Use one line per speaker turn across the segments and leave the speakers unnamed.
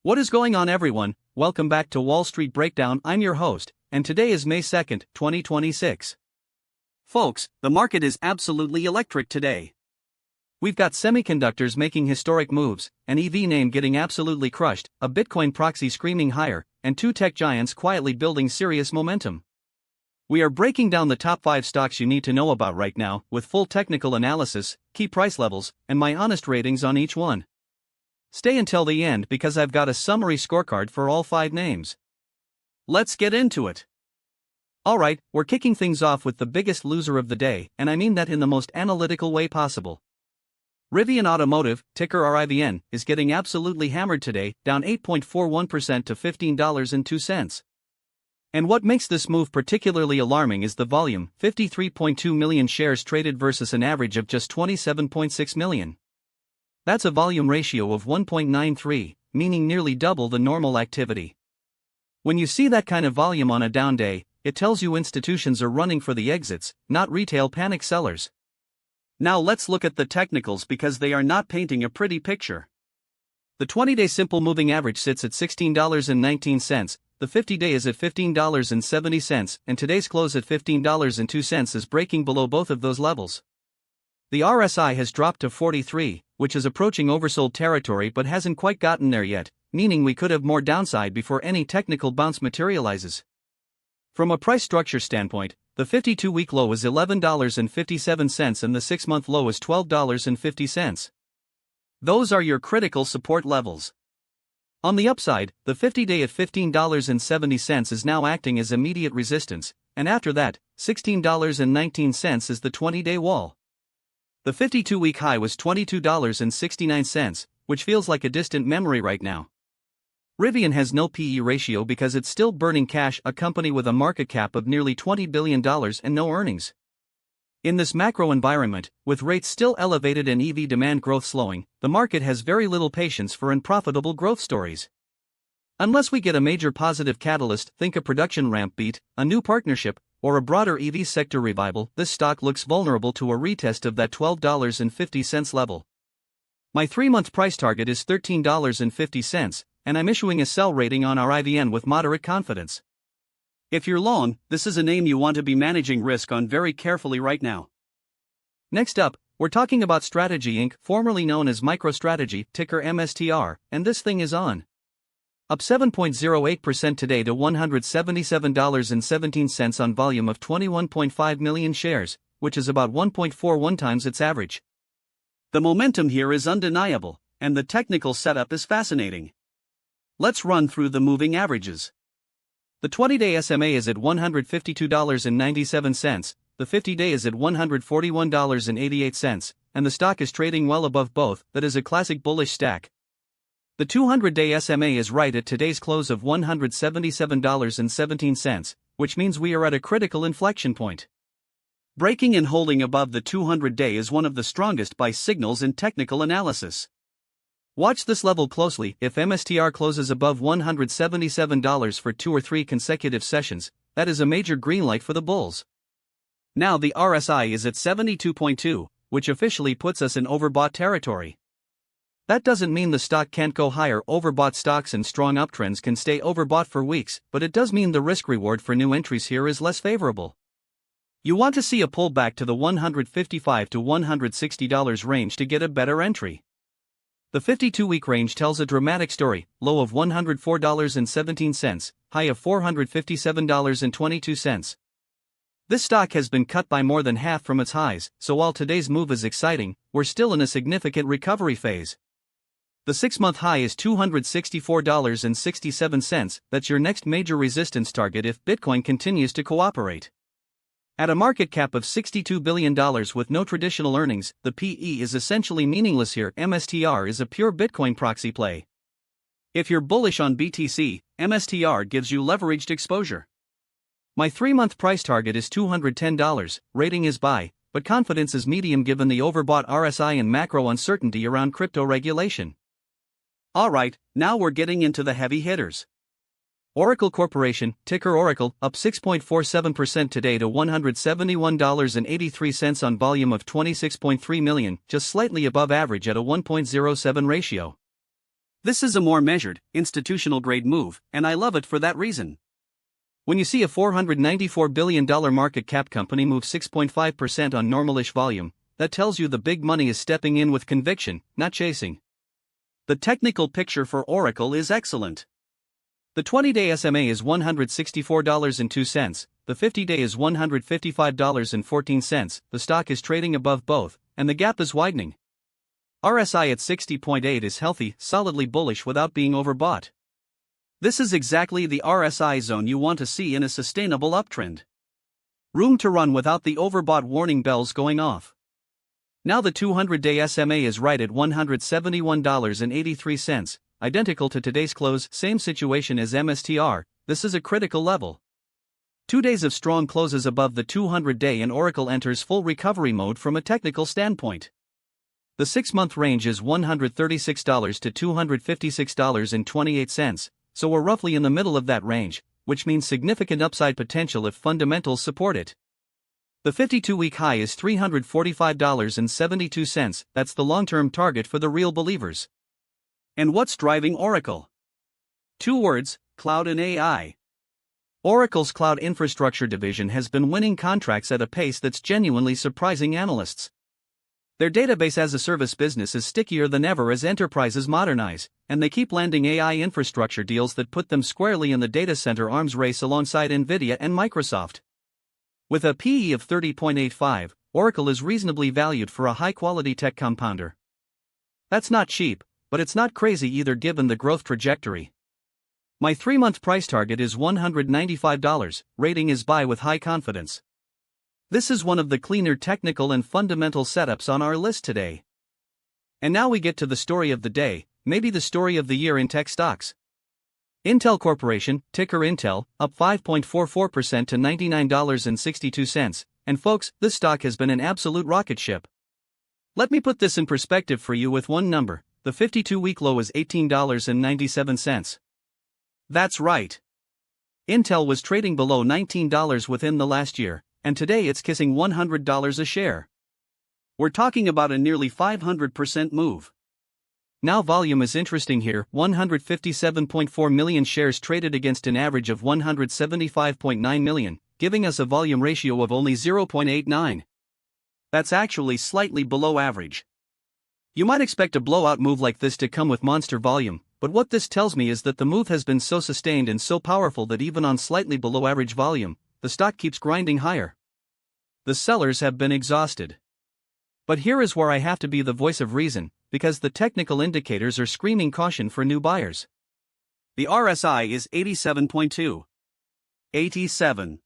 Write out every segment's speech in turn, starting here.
What is going on, everyone? Welcome back to Wall Street Breakdown. I'm your host, and today is May 2nd, 2026. Folks, the market is absolutely electric today. We've got semiconductors making historic moves, an EV name getting absolutely crushed, a Bitcoin proxy screaming higher, and two tech giants quietly building serious momentum. We are breaking down the top 5 stocks you need to know about right now, with full technical analysis, key price levels, and my honest ratings on each one. Stay until the end because I've got a summary scorecard for all 5 names. Let's get into it. Alright, we're kicking things off with the biggest loser of the day, and I mean that in the most analytical way possible. Rivian Automotive, ticker RIVN, is getting absolutely hammered today, down 8.41% to $15.02. And what makes this move particularly alarming is the volume, 53.2 million shares traded versus an average of just 27.6 million. That's a volume ratio of 1.93, meaning nearly double the normal activity. When you see that kind of volume on a down day, it tells you institutions are running for the exits, not retail panic sellers. Now let's look at the technicals because they are not painting a pretty picture. The 20-day simple moving average sits at $16.19, the 50-day is at $15.70, and today's close at $15.02 is breaking below both of those levels. The RSI has dropped to 43, which is approaching oversold territory but hasn't quite gotten there yet, meaning we could have more downside before any technical bounce materializes. From a price structure standpoint, the 52-week low is $11.57 and the 6-month low is $12.50. Those are your critical support levels. On the upside, the 50-day at $15.70 is now acting as immediate resistance, and after that, $16.19 is the 20-day wall. The 52-week high was $22.69, which feels like a distant memory right now. Rivian has no PE ratio because it's still burning cash, a company with a market cap of nearly $20 billion and no earnings. In this macro environment, with rates still elevated and EV demand growth slowing, the market has very little patience for unprofitable growth stories. Unless we get a major positive catalyst, think a production ramp beat, a new partnership, or a broader EV sector revival, this stock looks vulnerable to a retest of that $12.50 level. My 3-month price target is $13.50, and I'm issuing a sell rating on RIVN with moderate confidence. If you're long, this is a name you want to be managing risk on very carefully right now. Next up, we're talking about Strategy Inc., formerly known as MicroStrategy, ticker MSTR, and this thing is on. Up 7.08% today to $177.17 on volume of 21.5 million shares, which is about 1.41 times its average. The momentum here is undeniable, and the technical setup is fascinating. Let's run through the moving averages. The 20-day SMA is at $152.97, the 50-day is at $141.88, and the stock is trading well above both. That is a classic bullish stack. The 200-day SMA is right at today's close of $177.17, which means we are at a critical inflection point. Breaking and holding above the 200-day is one of the strongest buy signals in technical analysis. Watch this level closely. If MSTR closes above $177 for 2 or 3 consecutive sessions, that is a major green light for the bulls. Now the RSI is at 72.2, which officially puts us in overbought territory. That doesn't mean the stock can't go higher. Overbought stocks and strong uptrends can stay overbought for weeks, but it does mean the risk-reward for new entries here is less favorable. You want to see a pullback to the $155 to $160 range to get a better entry. The 52-week range tells a dramatic story: low of $104.17, high of $457.22. This stock has been cut by more than half from its highs, so while today's move is exciting, we're still in a significant recovery phase. The 6-month high is $264.67, that's your next major resistance target if Bitcoin continues to cooperate. At a market cap of $62 billion with no traditional earnings, the PE is essentially meaningless here. MSTR is a pure Bitcoin proxy play. If you're bullish on BTC, MSTR gives you leveraged exposure. My 3-month price target is $210, rating is buy, but confidence is medium given the overbought RSI and macro uncertainty around crypto regulation. Alright, now we're getting into the heavy hitters. Oracle Corporation, ticker Oracle, up 6.47% today to $171.83 on volume of 26.3 million, just slightly above average at a 1.07 ratio. This is a more measured, institutional-grade move, and I love it for that reason. When you see a $494 billion market cap company move 6.5% on normalish volume, that tells you the big money is stepping in with conviction, not chasing. The technical picture for Oracle is excellent. The 20-day SMA is $164.02, the 50-day is $155.14, the stock is trading above both, and the gap is widening. RSI at 60.8 is healthy, solidly bullish without being overbought. This is exactly the RSI zone you want to see in a sustainable uptrend. Room to run without the overbought warning bells going off. Now the 200-day SMA is right at $171.83, identical to today's close, same situation as MSTR, this is a critical level. 2 days of strong closes above the 200-day and Oracle enters full recovery mode from a technical standpoint. The 6-month range is $136 to $256.28, so we're roughly in the middle of that range, which means significant upside potential if fundamentals support it. The 52-week high is $345.72, that's the long-term target for the real believers. And what's driving Oracle? 2 words, cloud and AI. Oracle's cloud infrastructure division has been winning contracts at a pace that's genuinely surprising analysts. Their database as a service business is stickier than ever as enterprises modernize, and they keep landing AI infrastructure deals that put them squarely in the data center arms race alongside Nvidia and Microsoft. With a PE of 30.85, Oracle is reasonably valued for a high-quality tech compounder. That's not cheap, but it's not crazy either given the growth trajectory. My 3-month price target is $195, rating is buy with high confidence. This is one of the cleaner technical and fundamental setups on our list today. And now we get to the story of the day, maybe the story of the year in tech stocks. Intel Corporation, ticker Intel, up 5.44% to $99.62, and folks, this stock has been an absolute rocket ship. Let me put this in perspective for you with one number. The 52-week low is $18.97. That's right. Intel was trading below $19 within the last year, and today it's kissing $100 a share. We're talking about a nearly 500% move. Now volume is interesting here, 157.4 million shares traded against an average of 175.9 million, giving us a volume ratio of only 0.89. That's actually slightly below average. You might expect a blowout move like this to come with monster volume, but what this tells me is that the move has been so sustained and so powerful that even on slightly below average volume, the stock keeps grinding higher. The sellers have been exhausted. But here is where I have to be the voice of reason, because the technical indicators are screaming caution for new buyers. The RSI is 87.2. 87.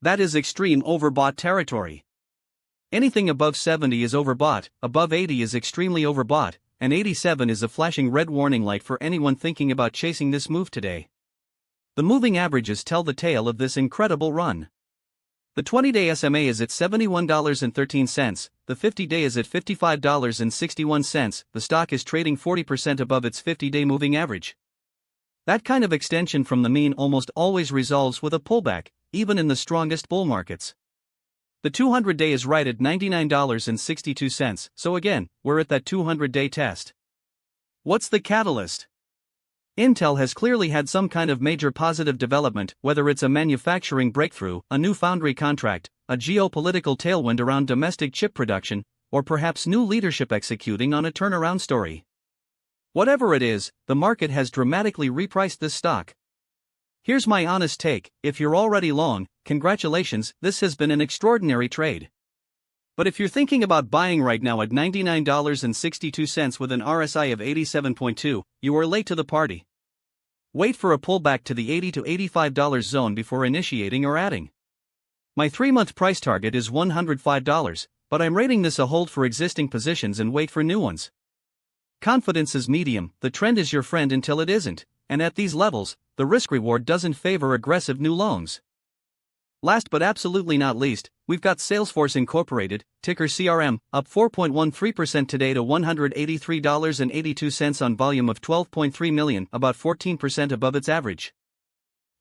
That is extreme overbought territory. Anything above 70 is overbought, above 80 is extremely overbought, and 87 is a flashing red warning light for anyone thinking about chasing this move today. The moving averages tell the tale of this incredible run. The 20-day SMA is at $71.13, the 50-day is at $55.61, the stock is trading 40% above its 50-day moving average. That kind of extension from the mean almost always resolves with a pullback, even in the strongest bull markets. The 200-day is right at $99.62, so again, we're at that 200-day test. What's the catalyst? Intel has clearly had some kind of major positive development, whether it's a manufacturing breakthrough, a new foundry contract, a geopolitical tailwind around domestic chip production, or perhaps new leadership executing on a turnaround story. Whatever it is, the market has dramatically repriced this stock. Here's my honest take: if you're already long, congratulations, this has been an extraordinary trade. But if you're thinking about buying right now at $99.62 with an RSI of 87.2, you are late to the party. Wait for a pullback to the $80 to $85 zone before initiating or adding. My 3-month price target is $105, but I'm rating this a hold for existing positions and wait for new ones. Confidence is medium, the trend is your friend until it isn't, and at these levels, the risk-reward doesn't favor aggressive new longs. Last but absolutely not least, we've got Salesforce Inc, ticker CRM, up 4.13% today to $183.82 on volume of 12.3 million, about 14% above its average.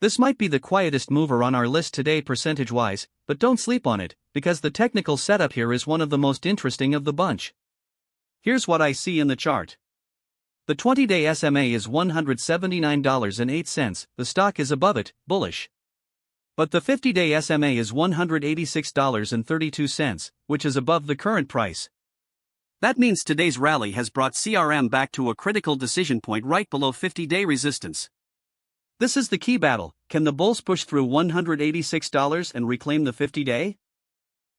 This might be the quietest mover on our list today percentage-wise, but don't sleep on it, because the technical setup here is one of the most interesting of the bunch. Here's what I see in the chart. The 20-day SMA is $179.08, the stock is above it, bullish. But the 50-day SMA is $186.32, which is above the current price. That means today's rally has brought CRM back to a critical decision point right below 50-day resistance. This is the key battle. Can the bulls push through $186 and reclaim the 50-day?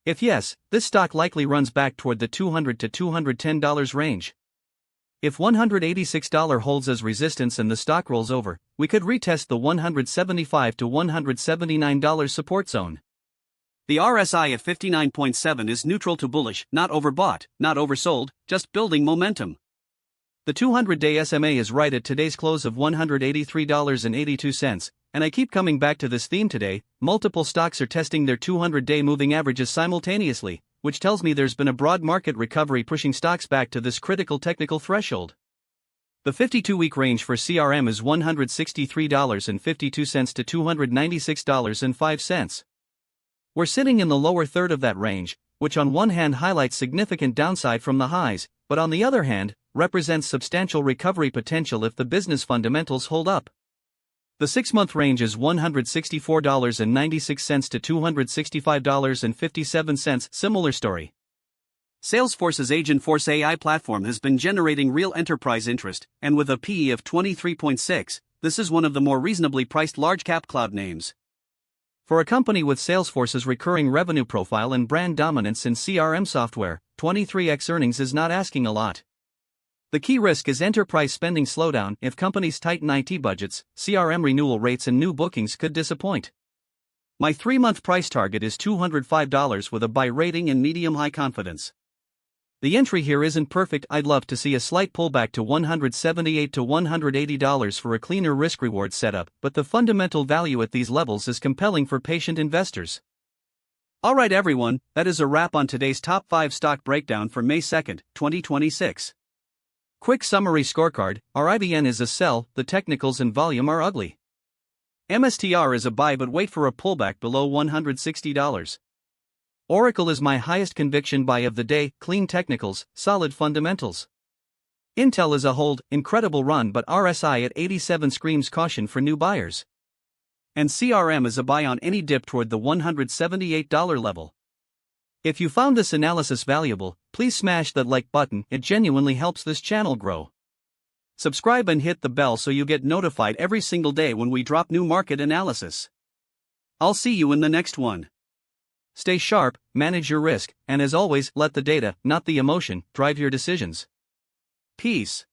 If yes, this stock likely runs back toward the $200 to $210 range. If $186 holds as resistance and the stock rolls over, we could retest the $175 to $179 support zone. The RSI at 59.7 is neutral to bullish, not overbought, not oversold, just building momentum. The 200-day SMA is right at today's close of $183.82, and I keep coming back to this theme today. Multiple stocks are testing their 200-day moving averages simultaneously, which tells me there's been a broad market recovery pushing stocks back to this critical technical threshold. The 52-week range for CRM is $163.52 to $296.05. We're sitting in the lower third of that range, which on one hand highlights significant downside from the highs, but on the other hand, represents substantial recovery potential if the business fundamentals hold up. The 6-month range is $164.96 to $265.57. Similar story. Salesforce's Agentforce AI platform has been generating real enterprise interest, and with a PE of 23.6, this is one of the more reasonably priced large-cap cloud names. For a company with Salesforce's recurring revenue profile and brand dominance in CRM software, 23x earnings is not asking a lot. The key risk is enterprise spending slowdown. If companies tighten IT budgets, CRM renewal rates and new bookings could disappoint. My 3-month price target is $205 with a buy rating and medium-high confidence. The entry here isn't perfect. I'd love to see a slight pullback to $178 to $180 for a cleaner risk-reward setup, but the fundamental value at these levels is compelling for patient investors. Alright everyone, that is a wrap on today's top 5 stock breakdown for May 2nd, 2026. Quick summary scorecard: RIVN is a sell, the technicals and volume are ugly. MSTR is a buy but wait for a pullback below $160. Oracle is my highest conviction buy of the day, clean technicals, solid fundamentals. Intel is a hold, incredible run but RSI at 87 screams caution for new buyers. And CRM is a buy on any dip toward the $178 level. If you found this analysis valuable, please smash that like button, it genuinely helps this channel grow. Subscribe and hit the bell so you get notified every single day when we drop new market analysis. I'll see you in the next one. Stay sharp, manage your risk, and as always, let the data, not the emotion, drive your decisions. Peace.